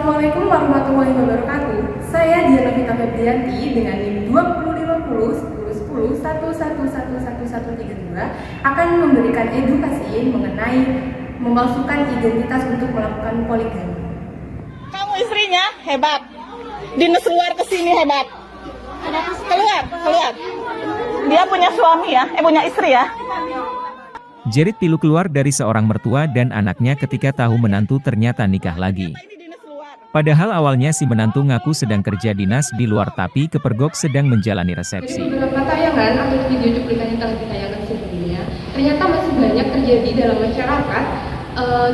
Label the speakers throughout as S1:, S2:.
S1: Assalamualaikum warahmatullahi wabarakatuh. Saya Diana Vita Febrianti dengan NIM 2050 101011111132 akan memberikan edukasi mengenai memalsukan identitas untuk melakukan poligami.
S2: Kamu istrinya hebat, dinas luar kesini hebat. Keluar. Dia punya suami ya, punya istri ya.
S3: Jerit pilu keluar dari seorang mertua dan anaknya ketika tahu menantu ternyata nikah lagi. Padahal awalnya si menantu ngaku sedang kerja dinas di luar tapi kepergok sedang menjalani resepsi.
S1: Dari beberapa tayangan atau video cuplikan yang telah ditayangkan sebelumnya, ternyata masih banyak terjadi dalam masyarakat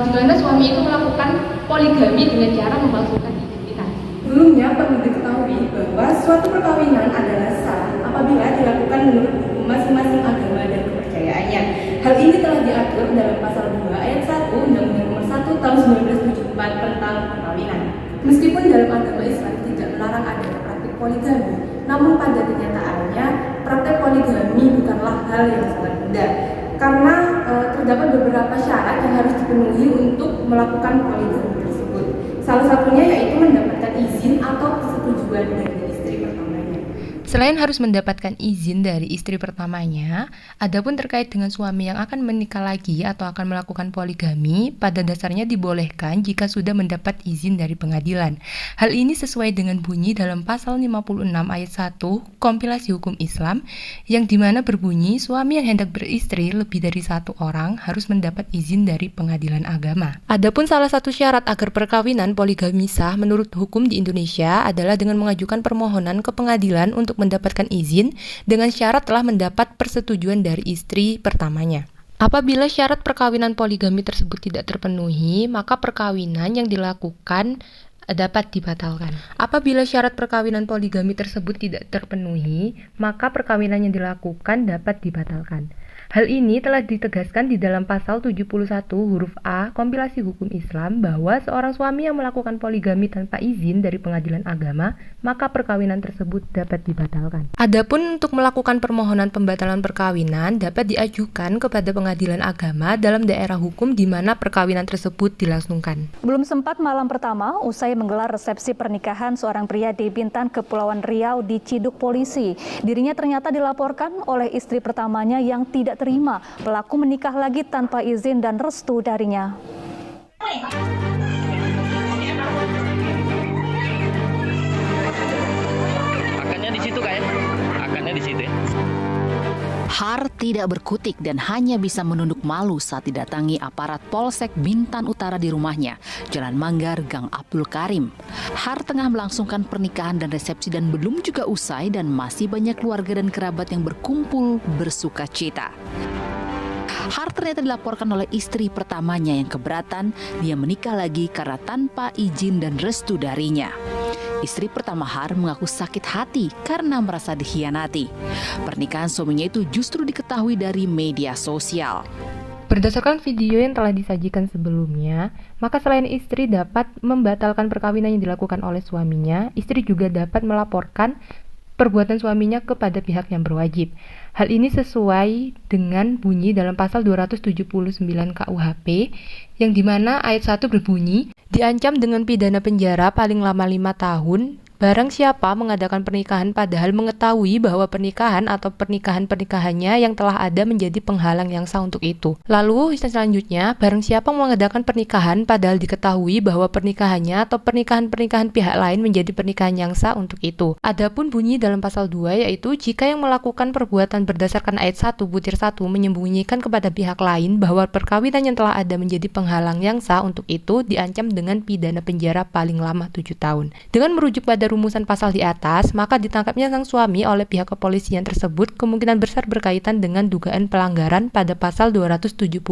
S1: di mana suami itu melakukan poligami dengan cara memalsukan identitas. Sebelumnya perlu diketahui bahwa suatu perkawinan adalah sah apabila dilakukan menurut hukum masing-masing agama dan kepercayaannya. Hal ini telah diatur dalam pasal 2 ayat 1 Undang-Undang Nomor 1 Tahun 1974 tentang perkawinan. Meskipun dalam agama Islam tidak melarang adanya praktik poligami, namun pada kenyataannya praktek poligami bukanlah hal yang sangat mudah karena terdapat beberapa syarat yang harus dipenuhi untuk melakukan poligami tersebut. Salah satunya yaitu mendapatkan izin atau persetujuan dari istri pertamanya.
S4: Selain harus mendapatkan izin dari istri pertamanya, adapun terkait dengan suami yang akan menikah lagi atau akan melakukan poligami, pada dasarnya dibolehkan jika sudah mendapat izin dari pengadilan. Hal ini sesuai dengan bunyi dalam pasal 56 ayat 1 Kompilasi Hukum Islam, yang dimana berbunyi suami yang hendak beristri lebih dari satu orang harus mendapat izin dari pengadilan agama. Adapun salah satu syarat agar perkawinan poligami sah menurut hukum di Indonesia adalah dengan mengajukan permohonan ke pengadilan untuk mendapatkan izin dengan syarat telah mendapat persetujuan dari istri pertamanya. Apabila syarat perkawinan poligami tersebut tidak terpenuhi, maka perkawinan yang dilakukan dapat dibatalkan. Apabila syarat perkawinan poligami tersebut tidak terpenuhi, maka perkawinan yang dilakukan dapat dibatalkan. Hal ini telah ditegaskan di dalam pasal 71 huruf A Kompilasi Hukum Islam bahwa seorang suami yang melakukan poligami tanpa izin dari pengadilan agama, maka perkawinan tersebut dapat dibatalkan. Adapun untuk melakukan permohonan pembatalan perkawinan dapat diajukan kepada pengadilan agama dalam daerah hukum di mana perkawinan tersebut dilangsungkan.
S5: Belum sempat malam pertama, usai menggelar resepsi pernikahan seorang pria di Bintan, Kepulauan Riau diciduk polisi. Dirinya ternyata dilaporkan oleh istri pertamanya yang tidak terima pelaku menikah lagi tanpa izin dan restu darinya.
S6: Akannya di situ kayak, akannya di situ.
S7: Har tidak berkutik dan hanya bisa menunduk malu saat didatangi aparat Polsek Bintan Utara di rumahnya, Jalan Manggar, Gang Abdul Karim. Har tengah melangsungkan pernikahan dan resepsi dan belum juga usai dan masih banyak keluarga dan kerabat yang berkumpul bersuka cita. Har ternyata dilaporkan oleh istri pertamanya yang keberatan dia menikah lagi karena tanpa izin dan restu darinya. Istri pertama Har mengaku sakit hati karena merasa dikhianati. Pernikahan suaminya itu justru diketahui dari media sosial.
S4: Berdasarkan video yang telah disajikan sebelumnya, maka selain istri dapat membatalkan perkawinan yang dilakukan oleh suaminya, istri juga dapat melaporkan perbuatan suaminya kepada pihak yang berwajib. Hal ini sesuai dengan bunyi dalam pasal 279 KUHP, yang dimana ayat 1 berbunyi, diancam dengan pidana penjara paling lama 5 tahun, barang siapa mengadakan pernikahan padahal mengetahui bahwa pernikahan atau pernikahan-pernikahannya yang telah ada menjadi penghalang yang sah untuk itu. Lalu, selanjutnya, barang siapa mengadakan pernikahan padahal diketahui bahwa pernikahannya atau pernikahan-pernikahan pihak lain menjadi pernikahan yang sah untuk itu. Adapun bunyi dalam pasal 2 yaitu jika yang melakukan perbuatan berdasarkan ayat 1 butir 1 menyembunyikan kepada pihak lain bahwa perkawinan yang telah ada menjadi penghalang yang sah untuk itu diancam dengan pidana penjara paling lama 7 tahun. Dengan merujuk pada rumusan pasal di atas, maka ditangkapnya sang suami oleh pihak kepolisian tersebut kemungkinan besar berkaitan dengan dugaan pelanggaran pada pasal 279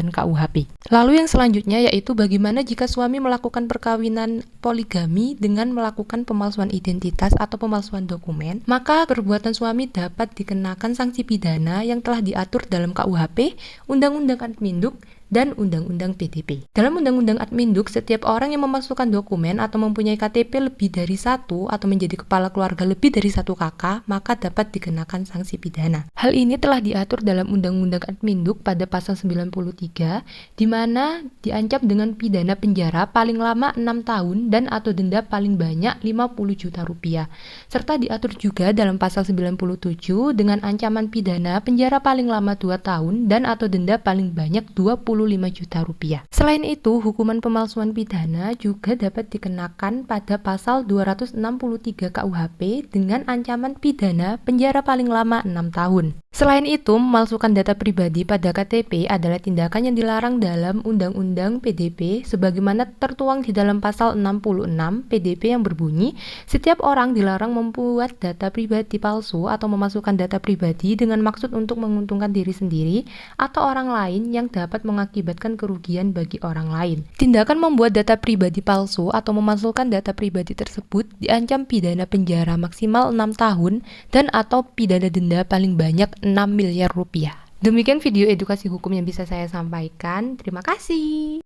S4: KUHP. Lalu yang selanjutnya yaitu bagaimana jika suami melakukan perkawinan poligami dengan melakukan pemalsuan identitas atau pemalsuan dokumen, maka perbuatan suami dapat dikenakan sanksi pidana yang telah diatur dalam KUHP, Undang-Undang Adminduk, dan Undang-Undang PDP. Dalam Undang-Undang Adminduk, setiap orang yang memasukkan dokumen atau mempunyai KTP lebih dari satu atau menjadi kepala keluarga lebih dari satu kakak, maka dapat dikenakan sanksi pidana. Hal ini telah diatur dalam Undang-Undang Adminduk pada pasal 93, di mana diancam dengan pidana penjara paling lama 6 tahun dan atau denda paling banyak 50 juta rupiah. Serta diatur juga dalam pasal 97 dengan ancaman pidana penjara paling lama 2 tahun dan atau denda paling banyak 25 juta rupiah. Selain itu, hukuman pemalsuan pidana juga dapat dikenakan pada pasal 263 KUHP dengan ancaman pidana penjara paling lama 6 tahun. Selain itu, memalsukan data pribadi pada KTP adalah tindakan yang dilarang dalam Undang-Undang PDP sebagaimana tertuang di dalam pasal 66 PDP yang berbunyi, setiap orang dilarang membuat data pribadi palsu atau memasukkan data pribadi dengan maksud untuk menguntungkan diri sendiri atau orang lain yang dapat mengakibatkan kerugian bagi orang lain. Tindakan membuat data pribadi palsu atau memasukkan data pribadi tersebut diancam pidana penjara maksimal 6 tahun dan atau pidana denda paling banyak 6 miliar rupiah. Demikian video edukasi hukum yang bisa saya sampaikan. Terima kasih.